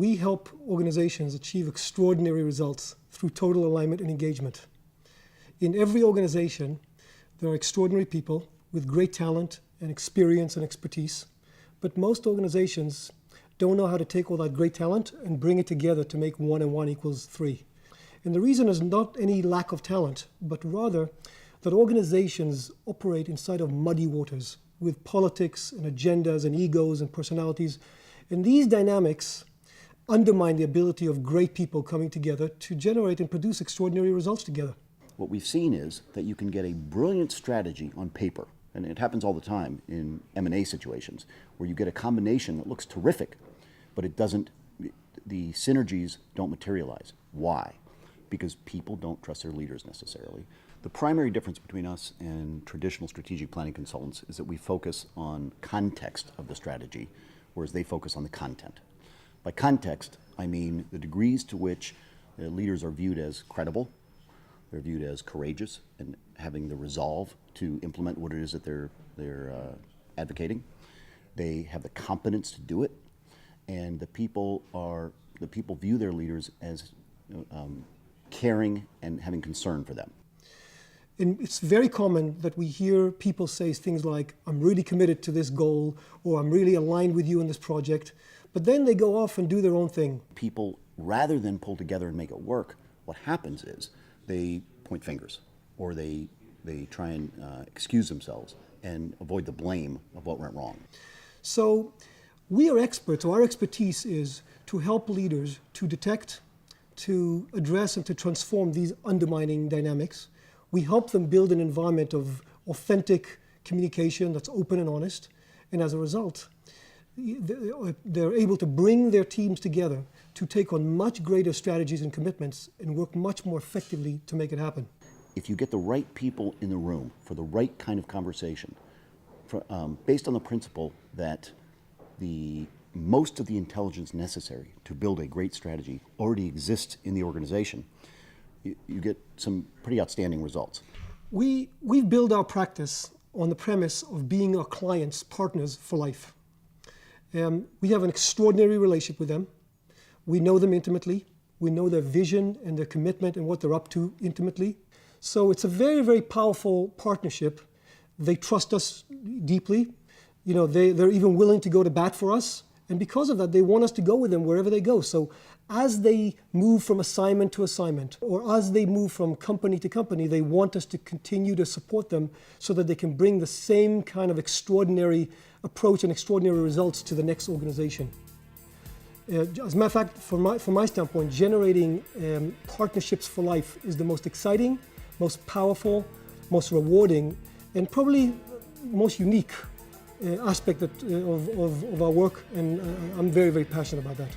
we help organizations achieve extraordinary results through total alignment and engagement. In every organization, there are extraordinary people with great talent and experience and expertise, but most organizations don't know how to take all that great talent and bring it together to make 1 and 1 equals 3. And the reason is not any lack of talent, but rather that organizations operate inside of muddy waters with politics and agendas and egos and personalities. And these dynamics undermine the ability of great people coming together to generate and produce extraordinary results together. What we've seen is that you can get a brilliant strategy on paper, and it happens all the time in M&A situations, where you get a combination that looks terrific, but the synergies don't materialize. Why? Because people don't trust their leaders necessarily. The primary difference between us and traditional strategic planning consultants is that we focus on context of the strategy, whereas they focus on the content. By context, I mean the degrees to which leaders are viewed as credible, they're viewed as courageous and having the resolve to implement what it is that they're advocating. They have the competence to do it, and the people view their leaders as caring and having concern for them. And it's very common that we hear people say things like, I'm really committed to this goal, or I'm really aligned with you in this project, but then they go off and do their own thing. People, rather than pull together and make it work, what happens is they point fingers, or they try and excuse themselves and avoid the blame of what went wrong. So we are experts, or our expertise is to help leaders to detect, to address, and to transform these undermining dynamics. We help them build an environment of authentic communication that's open and honest, and as a result, they're able to bring their teams together to take on much greater strategies and commitments and work much more effectively to make it happen. If you get the right people in the room for the right kind of conversation, based on the principle that most of the intelligence necessary to build a great strategy already exists in the organization, you get some pretty outstanding results. We build our practice on the premise of being our clients' partners for life. We have an extraordinary relationship with them. We know them intimately. We know their vision and their commitment and what they're up to intimately. So it's a very, very powerful partnership. They trust us deeply. You know, they're even willing to go to bat for us. And because of that, they want us to go with them wherever they go. So as they move from assignment to assignment, or as they move from company to company, they want us to continue to support them so that they can bring the same kind of extraordinary approach and extraordinary results to the next organization. As a matter of fact, from my standpoint, generating partnerships for life is the most exciting, most powerful, most rewarding, and probably most unique aspect of our work, and I'm very, very passionate about that.